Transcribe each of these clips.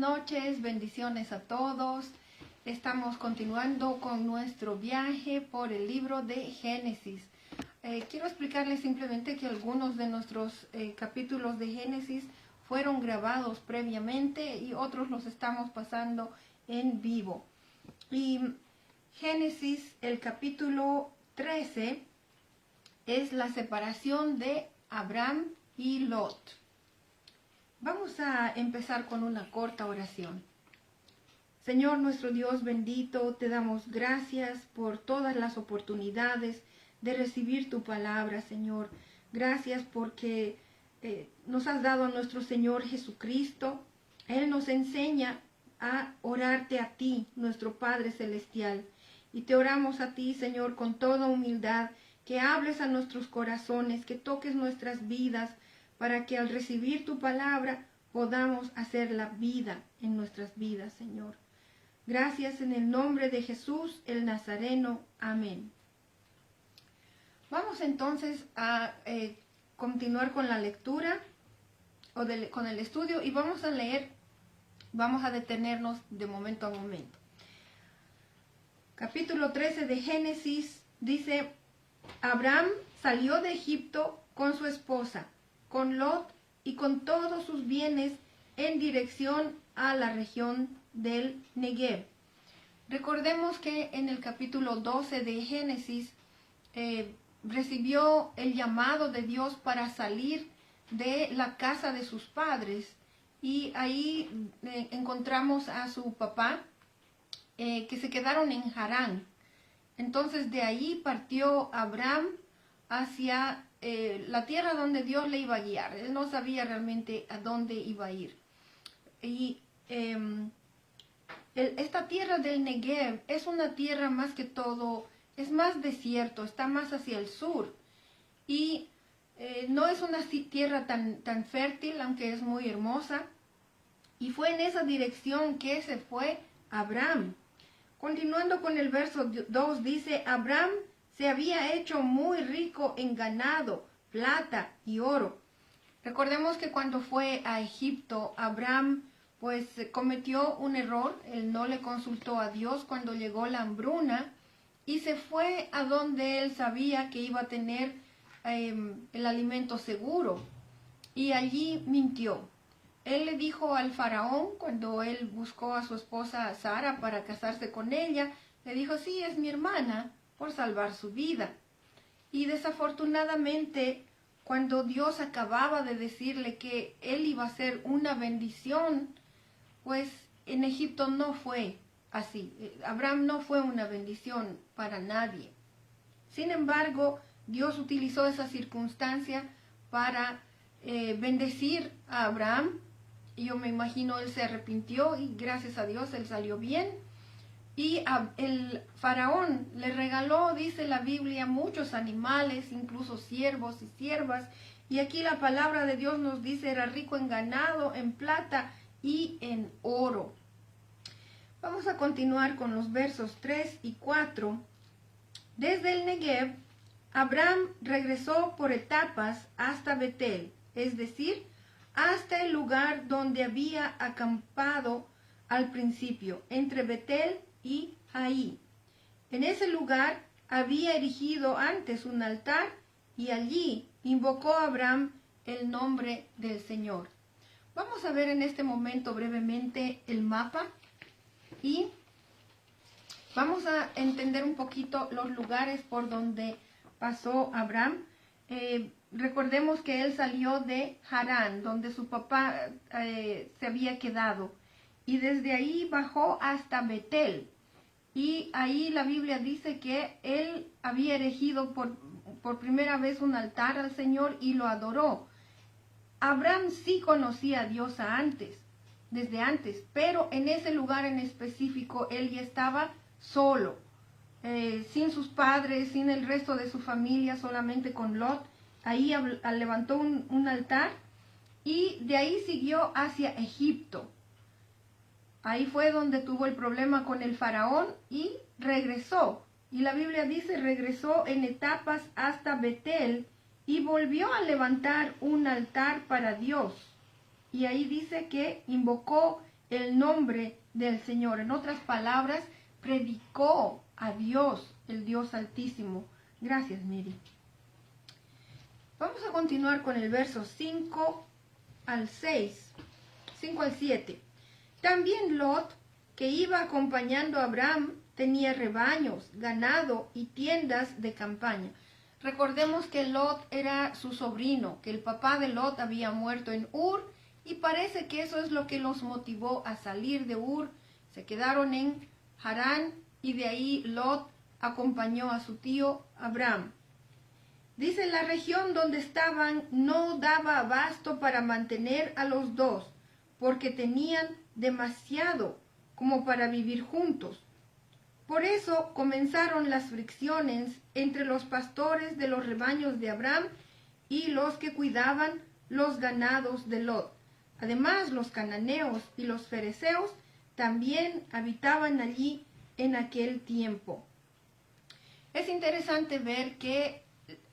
noches, bendiciones a todos. Estamos continuando con nuestro viaje por el libro de Génesis. Quiero explicarles simplemente que algunos de nuestros capítulos de Génesis fueron grabados previamente y otros los estamos pasando en vivo. Y Génesis, el capítulo 13, es la separación de Abraham y Lot. Vamos a empezar con una corta oración. Señor nuestro Dios bendito, te damos gracias por todas las oportunidades de recibir tu palabra, Señor. Gracias porque nos has dado a nuestro Señor Jesucristo. Él nos enseña a orarte a ti, nuestro Padre Celestial. Y te oramos a ti, Señor, con toda humildad, que hables a nuestros corazones, que toques nuestras vidas, para que al recibir tu palabra podamos hacer la vida en nuestras vidas, Señor. Gracias en el nombre de Jesús, el Nazareno. Amén. Vamos entonces a continuar con la lectura con el estudio y vamos a leer, vamos a detenernos de momento a momento. Capítulo 13 de Génesis dice: Abraham salió de Egipto con su esposa, con Lot y con todos sus bienes en dirección a la región del Negev. Recordemos que en el capítulo 12 de Génesis recibió el llamado de Dios para salir de la casa de sus padres y ahí encontramos a su papá que se quedaron en Harán. Entonces de ahí partió Abraham hacia la tierra donde Dios le iba a guiar. Él no sabía realmente a dónde iba a ir. Y esta tierra del Negev es una tierra más que todo, es más desierto, está más hacia el sur. Y no es una tierra tan fértil, aunque es muy hermosa. Y fue en esa dirección que se fue Abraham. Continuando con el verso 2 dice: Abraham se había hecho muy rico en ganado, plata y oro. Recordemos que cuando fue a Egipto, Abraham pues cometió un error. Él no le consultó a Dios cuando llegó la hambruna y se fue a donde él sabía que iba a tener el alimento seguro, y allí mintió. Él le dijo al faraón, cuando él buscó a su esposa Sara para casarse con ella, le dijo: sí, es mi hermana, por salvar su vida. Y desafortunadamente, cuando Dios acababa de decirle que él iba a ser una bendición, pues en Egipto no fue así. Abraham no fue una bendición para nadie. Sin embargo, Dios utilizó esa circunstancia para bendecir a Abraham. Y yo me imagino él se arrepintió y gracias a Dios él salió bien. Y el faraón le regaló, dice la Biblia, muchos animales, incluso siervos y siervas. Y aquí la palabra de Dios nos dice: era rico en ganado, en plata y en oro. Vamos a continuar con los versos 3 y 4. Desde el Negev, Abraham regresó por etapas hasta Betel, es decir, hasta el lugar donde había acampado al principio, entre Betel y Hai. En ese lugar había erigido antes un altar y allí invocó a Abraham el nombre del Señor. Vamos a ver en este momento brevemente el mapa y vamos a entender un poquito los lugares por donde pasó Abraham. Recordemos que él salió de Harán, donde su papá se había quedado, y desde ahí bajó hasta Betel. Y ahí la Biblia dice que él había erigido por primera vez un altar al Señor y lo adoró. Abraham sí conocía a Dios desde antes, pero en ese lugar en específico él ya estaba solo, sin sus padres, sin el resto de su familia, solamente con Lot. Ahí levantó un altar y de ahí siguió hacia Egipto. Ahí fue donde tuvo el problema con el faraón y regresó. Y la Biblia dice: regresó en etapas hasta Betel y volvió a levantar un altar para Dios. Y ahí dice que invocó el nombre del Señor. En otras palabras, predicó a Dios, el Dios Altísimo. Gracias, Miri. Vamos a continuar con el verso 5 al 6, 5 al 7. También Lot, que iba acompañando a Abraham, tenía rebaños, ganado y tiendas de campaña. Recordemos que Lot era su sobrino, que el papá de Lot había muerto en Ur, y parece que eso es lo que los motivó a salir de Ur. Se quedaron en Harán y de ahí Lot acompañó a su tío Abraham. Dice, la región donde estaban no daba abasto para mantener a los dos, porque tenían demasiado como para vivir juntos. Por eso comenzaron las fricciones entre los pastores de los rebaños de Abraham y los que cuidaban los ganados de Lot. Además, los cananeos y los fereceos también habitaban allí en aquel tiempo. Es interesante ver que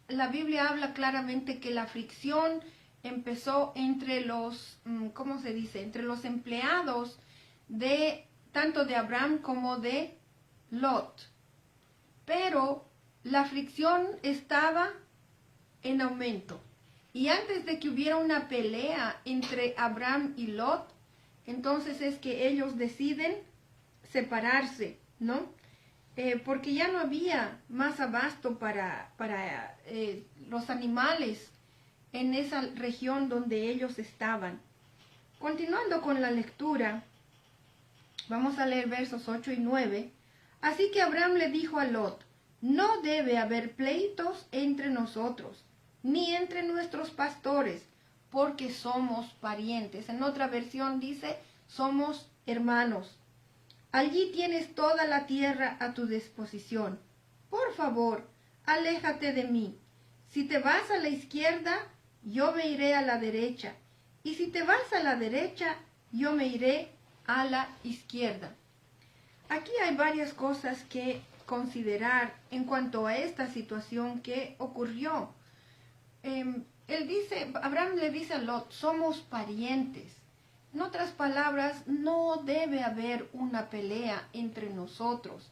la Biblia habla claramente que la fricción empezó entre los, ¿cómo se dice?, entre los empleados de tanto de Abraham como de Lot. Pero la fricción estaba en aumento. Y antes de que hubiera una pelea entre Abraham y Lot, entonces es que ellos deciden separarse, ¿no? Porque ya no había más abasto para los animales en esa región donde ellos estaban. Continuando con la lectura, vamos a leer versos 8 y 9. Así que Abraham le dijo a Lot, no debe haber pleitos entre nosotros, ni entre nuestros pastores, porque somos parientes. En otra versión dice, somos hermanos. Allí tienes toda la tierra a tu disposición. Por favor, aléjate de mí. Si te vas a la izquierda, yo me iré a la derecha. Y si te vas a la derecha, yo me iré a la izquierda. Aquí hay varias cosas que considerar en cuanto a esta situación que ocurrió. Abraham le dice a Lot, somos parientes. En otras palabras, no debe haber una pelea entre nosotros,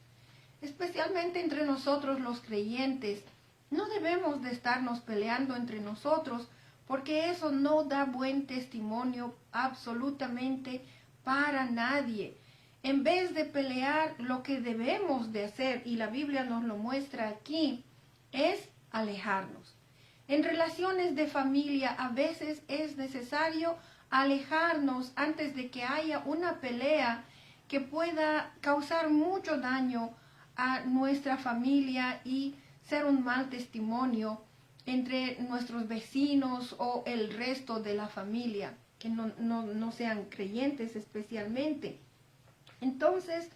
especialmente entre nosotros los creyentes. No debemos de estarnos peleando entre nosotros, porque eso no da buen testimonio absolutamente para nadie. En vez de pelear, lo que debemos de hacer, y la Biblia nos lo muestra aquí, es alejarnos. En relaciones de familia a veces es necesario alejarnos antes de que haya una pelea que pueda causar mucho daño a nuestra familia y ser un mal testimonio entre nuestros vecinos o el resto de la familia, que no sean creyentes especialmente. Entonces,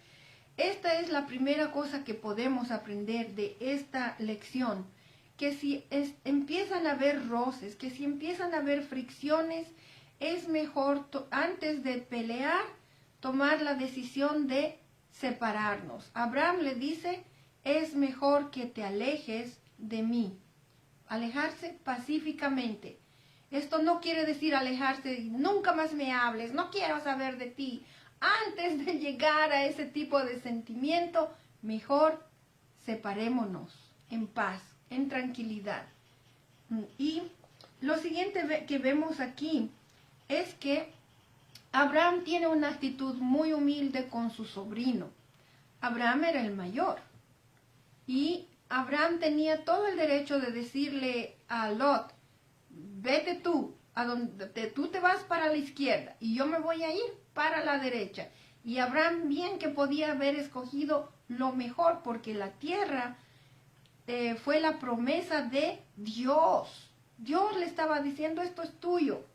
esta es la primera cosa que podemos aprender de esta lección, que si empiezan a haber roces, que si empiezan a haber fricciones, es mejor antes de pelear tomar la decisión de separarnos. Abraham le dice, es mejor que te alejes de mí. Alejarse pacíficamente. Esto no quiere decir alejarse, nunca más me hables, no quiero saber de ti. Antes de llegar a ese tipo de sentimiento, mejor separémonos en paz, en tranquilidad. Y lo siguiente que vemos aquí es que Abraham tiene una actitud muy humilde con su sobrino. Abraham era el mayor y Abraham tenía todo el derecho de decirle a Lot, vete tú, a donde tú te vas para la izquierda y yo me voy a ir para la derecha. Y Abraham bien que podía haber escogido lo mejor, porque la tierra fue la promesa de Dios. Dios le estaba diciendo, esto es tuyo.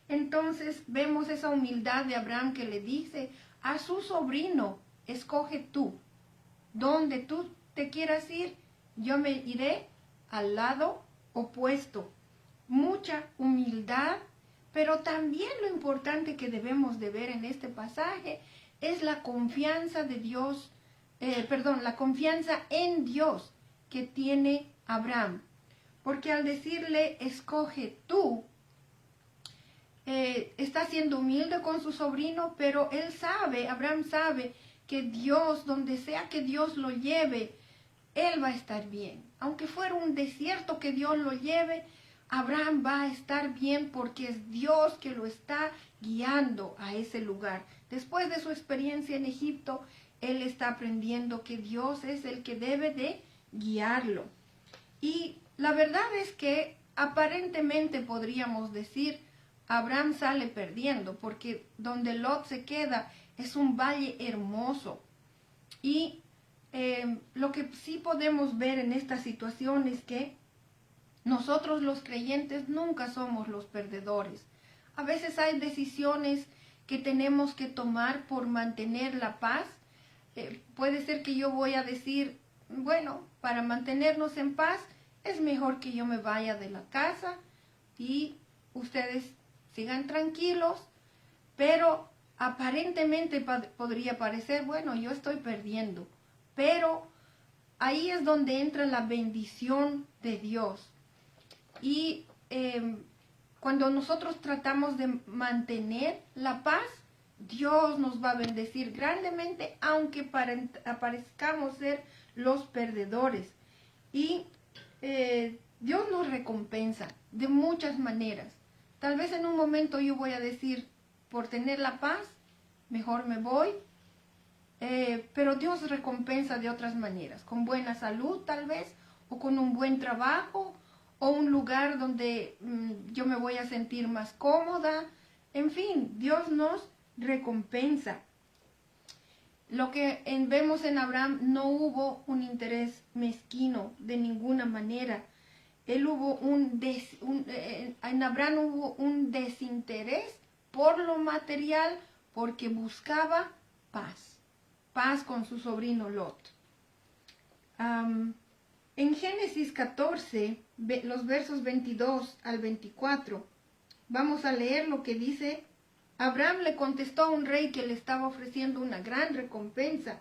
Entonces vemos esa humildad de Abraham que le dice a su sobrino, escoge tú. Donde tú te quieras ir, yo me iré al lado opuesto. Mucha humildad, pero también lo importante que debemos de ver en este pasaje es la confianza de Dios, la confianza en Dios que tiene Abraham. Porque al decirle, escoge tú, está siendo humilde con su sobrino, pero Abraham sabe que Dios, donde sea que Dios lo lleve, él va a estar bien. Aunque fuera un desierto que Dios lo lleve, Abraham va a estar bien porque es Dios que lo está guiando a ese lugar. Después de su experiencia en Egipto, él está aprendiendo que Dios es el que debe de guiarlo. Y la verdad es que aparentemente podríamos decir, Abraham sale perdiendo, porque donde Lot se queda es un valle hermoso. Y lo que sí podemos ver en esta situación es que nosotros los creyentes nunca somos los perdedores. A veces hay decisiones que tenemos que tomar por mantener la paz. Puede ser que yo voy a decir, bueno, para mantenernos en paz es mejor que yo me vaya de la casa y ustedes sigan tranquilos, pero aparentemente podría parecer, bueno, yo estoy perdiendo, pero ahí es donde entra la bendición de Dios. Y cuando nosotros tratamos de mantener la paz, Dios nos va a bendecir grandemente, aunque aparezcamos ser los perdedores. Y Dios nos recompensa de muchas maneras. Tal vez en un momento yo voy a decir, por tener la paz, mejor me voy. Pero Dios recompensa de otras maneras, con buena salud tal vez, o con un buen trabajo, o un lugar donde yo me voy a sentir más cómoda. En fin, Dios nos recompensa. Lo que vemos en Abraham, no hubo un interés mezquino de ninguna manera. En Abraham hubo un desinterés por lo material, porque buscaba paz con su sobrino Lot. En Génesis 14, los versos 22 al 24, vamos a leer lo que dice. Abraham le contestó a un rey que le estaba ofreciendo una gran recompensa.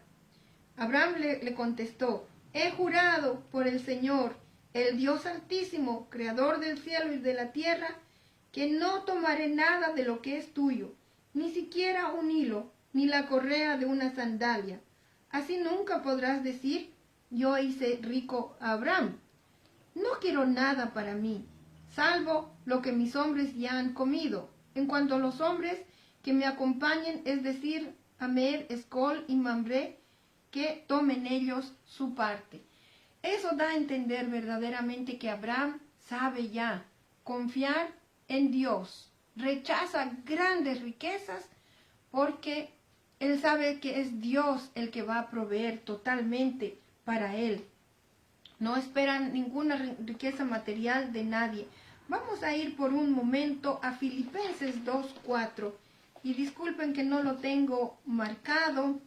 Abraham le contestó, he jurado por el Señor, el Dios Altísimo, creador del cielo y de la tierra, que no tomaré nada de lo que es tuyo, ni siquiera un hilo, ni la correa de una sandalia. Así nunca podrás decir, yo hice rico a Abraham. No quiero nada para mí, salvo lo que mis hombres ya han comido. En cuanto a los hombres que me acompañen, es decir, Amer, Escol y Mamre, que tomen ellos su parte. Eso da a entender verdaderamente que Abraham sabe ya confiar en Dios. Rechaza grandes riquezas porque él sabe que es Dios el que va a proveer totalmente para él. No esperan ninguna riqueza material de nadie. Vamos a ir por un momento a Filipenses 2:4. Y disculpen que no lo tengo marcado,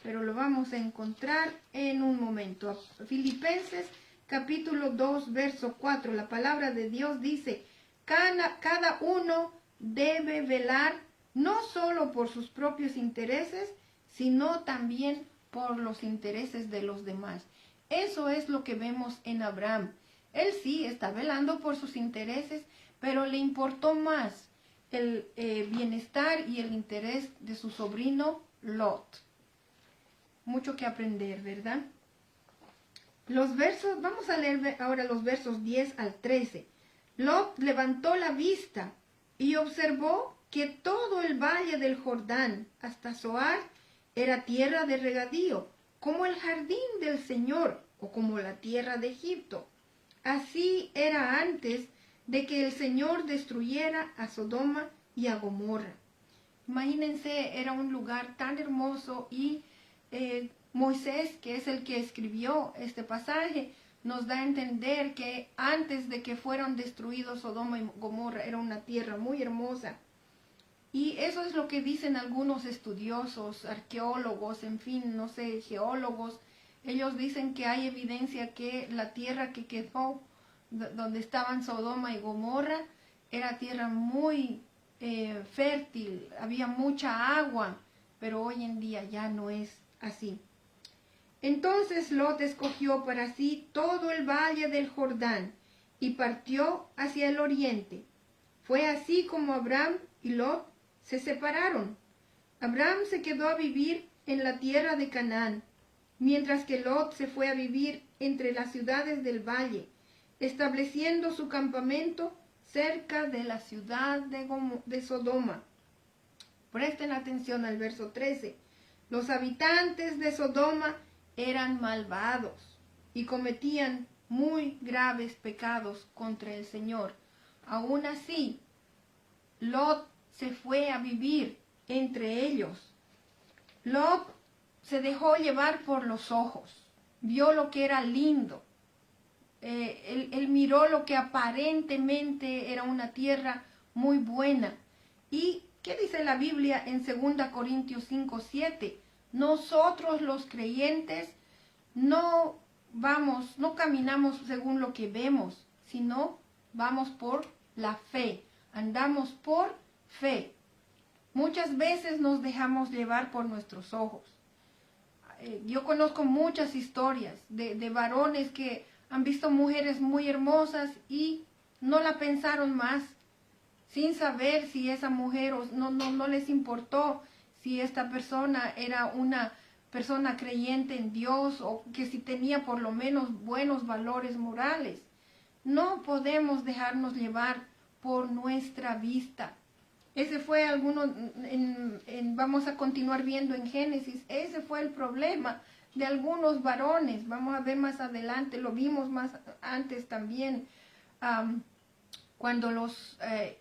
pero lo vamos a encontrar en un momento. Filipenses capítulo 2, verso 4. La palabra de Dios dice, cada uno debe velar no solo por sus propios intereses, sino también por los intereses de los demás. Eso es lo que vemos en Abraham. Él sí está velando por sus intereses, pero le importó más el bienestar y el interés de su sobrino Lot. Mucho que aprender, ¿verdad? Los versos, vamos a leer ahora los versos 10 al 13. Lot levantó la vista y observó que todo el valle del Jordán hasta Zoar era tierra de regadío, como el jardín del Señor o como la tierra de Egipto. Así era antes de que el Señor destruyera a Sodoma y a Gomorra. Imagínense, era un lugar tan hermoso y Moisés, que es el que escribió este pasaje, nos da a entender que antes de que fueran destruidos Sodoma y Gomorra era una tierra muy hermosa. Y eso es lo que dicen algunos estudiosos, arqueólogos, en fin, no sé, geólogos. Ellos dicen que hay evidencia que la tierra que quedó donde estaban Sodoma y Gomorra era tierra muy fértil, había mucha agua, pero hoy en día ya no es así. Entonces Lot escogió para sí todo el valle del Jordán y partió hacia el oriente. Fue así como Abraham y Lot se separaron. Abraham se quedó a vivir en la tierra de Canaán, mientras que Lot se fue a vivir entre las ciudades del valle, estableciendo su campamento cerca de la ciudad de Sodoma. Presten atención al verso 13. Los habitantes de Sodoma eran malvados y cometían muy graves pecados contra el Señor. Aún así, Lot se fue a vivir entre ellos. Lot se dejó llevar por los ojos, vio lo que era lindo. Él miró lo que aparentemente era una tierra muy buena. ¿Y qué dice la Biblia en 2 Corintios 5:7? Nosotros los creyentes no caminamos según lo que vemos, sino vamos por la fe, andamos por fe. Muchas veces nos dejamos llevar por nuestros ojos. Yo conozco muchas historias de varones que han visto mujeres muy hermosas y no la pensaron más, sin saber si esa mujer no les importó si esta persona era una persona creyente en Dios o que si tenía por lo menos buenos valores morales. No podemos dejarnos llevar por nuestra vista. Ese fue vamos a continuar viendo en Génesis, ese fue el problema de algunos varones. Vamos a ver más adelante, lo vimos más antes también, cuando los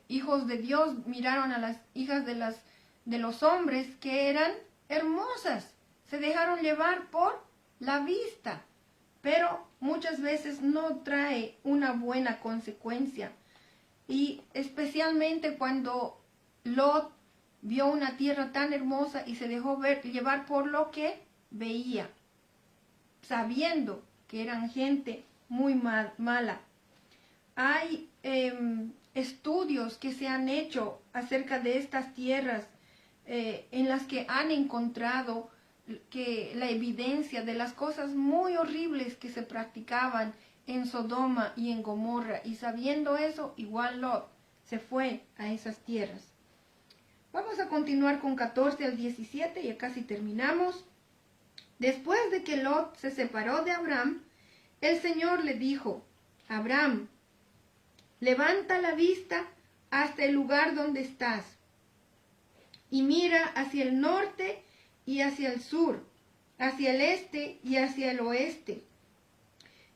hijos de Dios miraron a las hijas de los hombres que eran hermosas, se dejaron llevar por la vista, pero muchas veces no trae una buena consecuencia. Y especialmente cuando Lot vio una tierra tan hermosa y se dejó llevar por lo que veía, sabiendo que eran gente muy mala. Hay estudios que se han hecho acerca de estas tierras en las que han encontrado que la evidencia de las cosas muy horribles que se practicaban en Sodoma y en Gomorra, y sabiendo eso, igual Lot se fue a esas tierras. Vamos a continuar con 14 al 17, ya casi terminamos. Después de que Lot se separó de Abraham, el Señor le dijo: Abraham, levanta la vista hasta el lugar donde estás y mira hacia el norte y hacia el sur, hacia el este y hacia el oeste.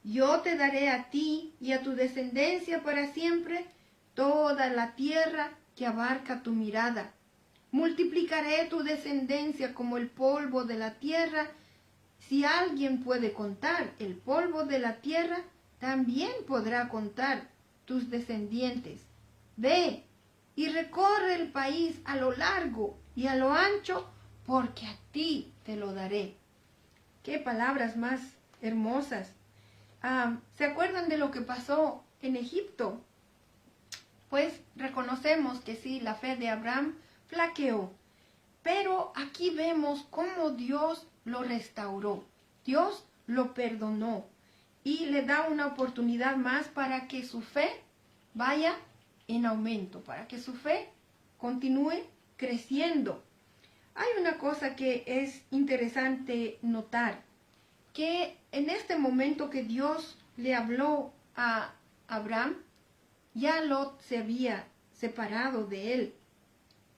Yo te daré a ti y a tu descendencia para siempre toda la tierra que abarca tu mirada. Multiplicaré tu descendencia como el polvo de la tierra. Si alguien puede contar el polvo de la tierra, también podrá contar tus descendientes. Ve y recorre el país a lo largo y a lo ancho, porque a ti te lo daré. Qué palabras más hermosas. ¿Se acuerdan de lo que pasó en Egipto? Pues reconocemos que sí, la fe de Abraham flaqueó. Pero aquí vemos cómo Dios lo restauró. Dios lo perdonó y le da una oportunidad más para que su fe vaya en aumento, para que su fe continúe creciendo. Hay una cosa que es interesante notar, que en este momento que Dios le habló a Abraham, ya Lot se había separado de él.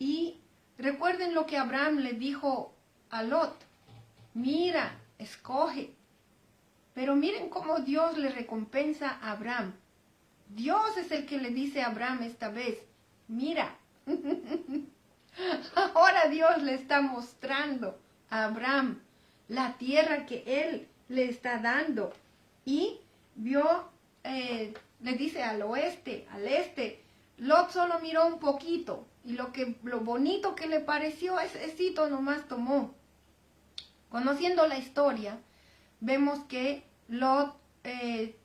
Y recuerden lo que Abraham le dijo a Lot: mira, escoge. Pero miren cómo Dios le recompensa a Abraham. Dios es el que le dice a Abraham esta vez: mira. Ahora Dios le está mostrando a Abraham la tierra que él le está dando. Y le dice al oeste, al este. Lot solo miró un poquito y lo bonito que le pareció, ese nomás tomó. Conociendo la historia, vemos que Lot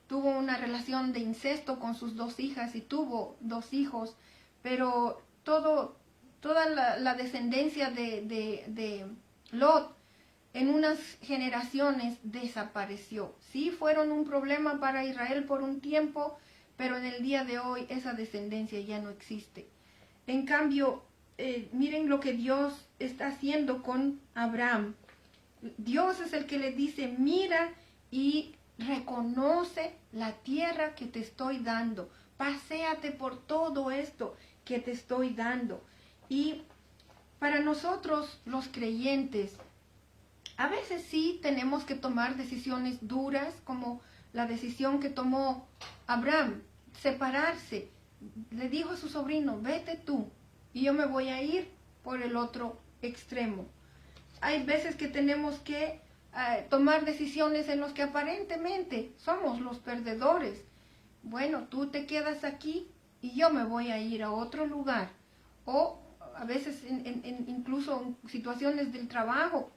tuvo una relación de incesto con sus dos hijas y tuvo dos hijos, pero toda la descendencia de Lot en unas generaciones desapareció. Sí fueron un problema para Israel por un tiempo, pero en el día de hoy esa descendencia ya no existe. En cambio, miren lo que Dios está haciendo con Abraham. Dios es el que le dice, mira y reconoce la tierra que te estoy dando. Paséate por todo esto que te estoy dando. Y para nosotros los creyentes, a veces sí tenemos que tomar decisiones duras, como la decisión que tomó Abraham, separarse. Le dijo a su sobrino, vete tú y yo me voy a ir por el otro extremo. Hay veces que tenemos que tomar decisiones en las que aparentemente somos los perdedores. Bueno, tú te quedas aquí y yo me voy a ir a otro lugar. O a veces incluso en situaciones del trabajo,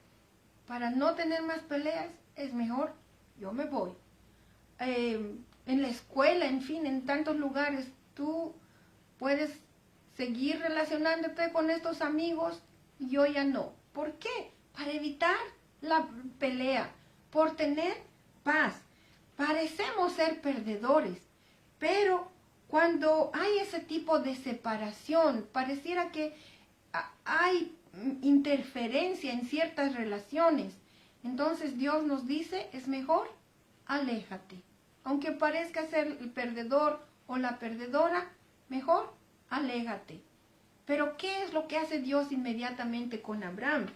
para no tener más peleas, es mejor, yo me voy. En la escuela, en fin, en tantos lugares, tú puedes seguir relacionándote con estos amigos y yo ya no. ¿Por qué? Para evitar la pelea, por tener paz. Parecemos ser perdedores, pero cuando hay ese tipo de separación, pareciera que hay interferencia en ciertas relaciones. Entonces Dios nos dice, es mejor, aléjate. Aunque parezca ser el perdedor o la perdedora, mejor, aléjate. Pero ¿qué es lo que hace Dios inmediatamente con Abraham?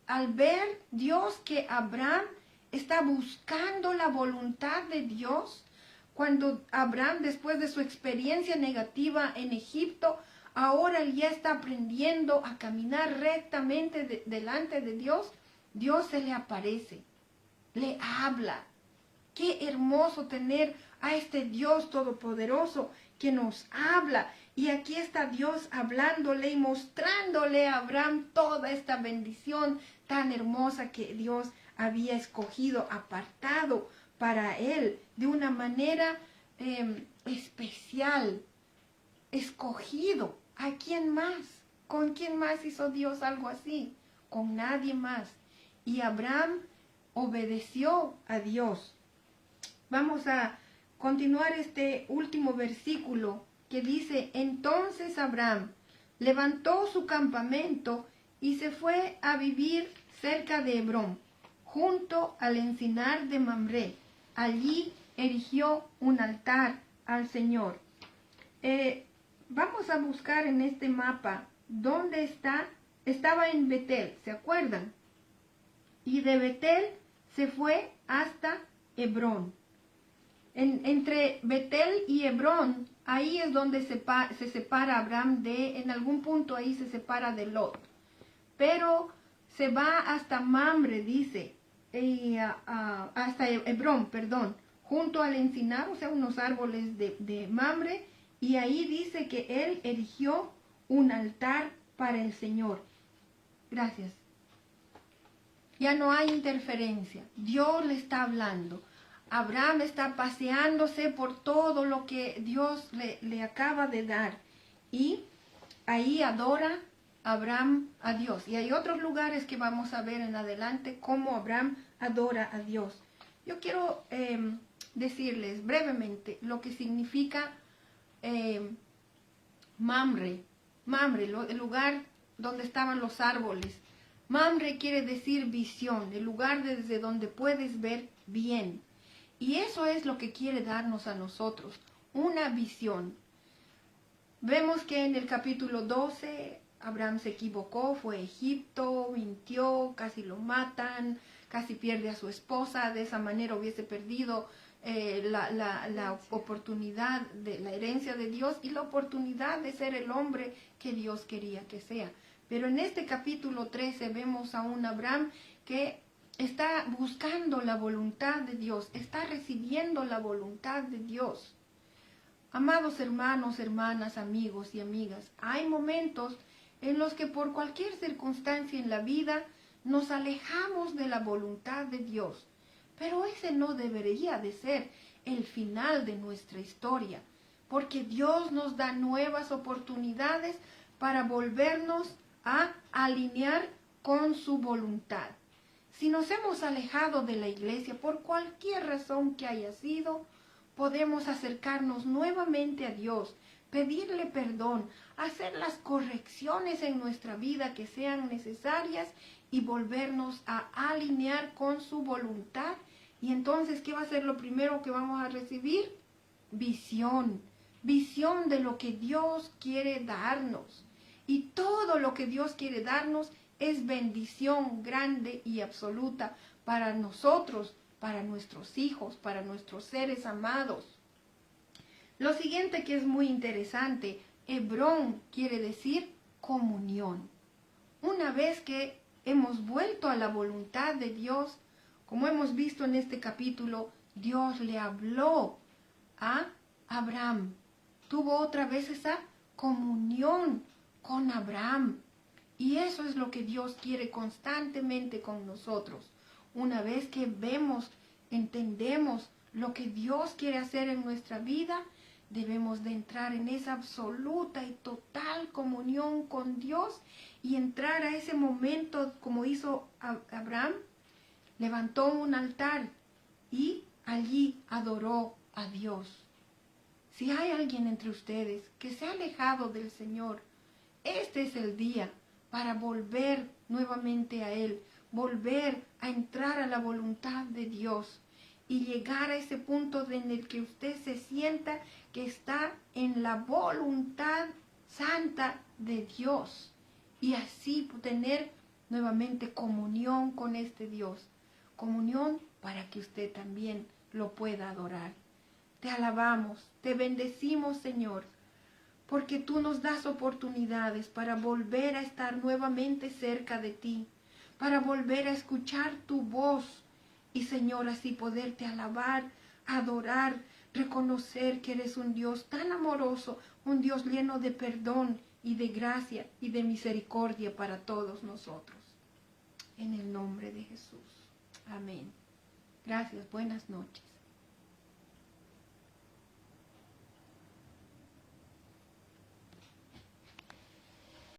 Al ver Dios que Abraham está buscando la voluntad de Dios, cuando Abraham, después de su experiencia negativa en Egipto, ahora él ya está aprendiendo a caminar rectamente delante de Dios, Dios se le aparece, le habla. Qué hermoso tener a este Dios todopoderoso que nos habla. Y aquí está Dios hablándole y mostrándole a Abraham toda esta bendición tan hermosa que Dios había escogido, apartado para él de una manera especial, escogido. ¿A quién más? ¿Con quién más hizo Dios algo así? Con nadie más. Y Abraham obedeció a Dios. Vamos a continuar este último versículo que dice, entonces Abraham levantó su campamento y se fue a vivir cerca de Hebrón, junto al encinar de Mamre. Allí erigió un altar al Señor. Vamos a buscar en este mapa dónde está. Estaba en Betel, ¿se acuerdan? Y de Betel se fue hasta Hebrón. Entre Betel y Hebrón, ahí es donde se separa Abraham en algún punto ahí se separa de Lot. Pero se va hasta Mamre, dice, hasta Hebrón, perdón, junto al encinar, o sea, unos árboles de Mamre, y ahí dice que él erigió un altar para el Señor. Gracias. Ya no hay interferencia, Dios le está hablando. Abraham está paseándose por todo lo que Dios le acaba de dar. Y ahí adora Abraham a Dios. Y hay otros lugares que vamos a ver en adelante cómo Abraham adora a Dios. Yo quiero decirles brevemente lo que significa Mamre. Mamre, el lugar donde estaban los árboles. Mamre quiere decir visión, el lugar desde donde puedes ver bien. Y eso es lo que quiere darnos a nosotros, una visión. Vemos que en el capítulo 12, Abraham se equivocó, fue a Egipto, mintió, casi lo matan, casi pierde a su esposa, de esa manera hubiese perdido la oportunidad de la herencia de Dios y la oportunidad de ser el hombre que Dios quería que sea. Pero en este capítulo 13 vemos a un Abraham que está buscando la voluntad de Dios, está recibiendo la voluntad de Dios. Amados hermanos, hermanas, amigos y amigas, hay momentos en los que por cualquier circunstancia en la vida nos alejamos de la voluntad de Dios. Pero ese no debería de ser el final de nuestra historia, porque Dios nos da nuevas oportunidades para volvernos a alinear con su voluntad. Si nos hemos alejado de la iglesia por cualquier razón que haya sido, podemos acercarnos nuevamente a Dios, pedirle perdón, hacer las correcciones en nuestra vida que sean necesarias y volvernos a alinear con su voluntad. Y entonces, ¿qué va a ser lo primero que vamos a recibir? Visión, visión de lo que Dios quiere darnos. Y todo lo que Dios quiere darnos es bendición grande y absoluta para nosotros, para nuestros hijos, para nuestros seres amados. Lo siguiente que es muy interesante, Hebrón quiere decir comunión. Una vez que hemos vuelto a la voluntad de Dios, como hemos visto en este capítulo, Dios le habló a Abraham. Tuvo otra vez esa comunión con Abraham. Y eso es lo que Dios quiere constantemente con nosotros. Una vez que vemos, entendemos lo que Dios quiere hacer en nuestra vida, debemos de entrar en esa absoluta y total comunión con Dios y entrar a ese momento como hizo Abraham. Levantó un altar y allí adoró a Dios. Si hay alguien entre ustedes que se ha alejado del Señor, este es el día para volver nuevamente a Él, volver a entrar a la voluntad de Dios y llegar a ese punto en el que usted se sienta que está en la voluntad santa de Dios y así tener nuevamente comunión con este Dios, comunión para que usted también lo pueda adorar. Te alabamos, te bendecimos, Señor, porque tú nos das oportunidades para volver a estar nuevamente cerca de ti, para volver a escuchar tu voz y, Señor, así poderte alabar, adorar, reconocer que eres un Dios tan amoroso, un Dios lleno de perdón y de gracia y de misericordia para todos nosotros. En el nombre de Jesús. Amén. Gracias. Buenas noches.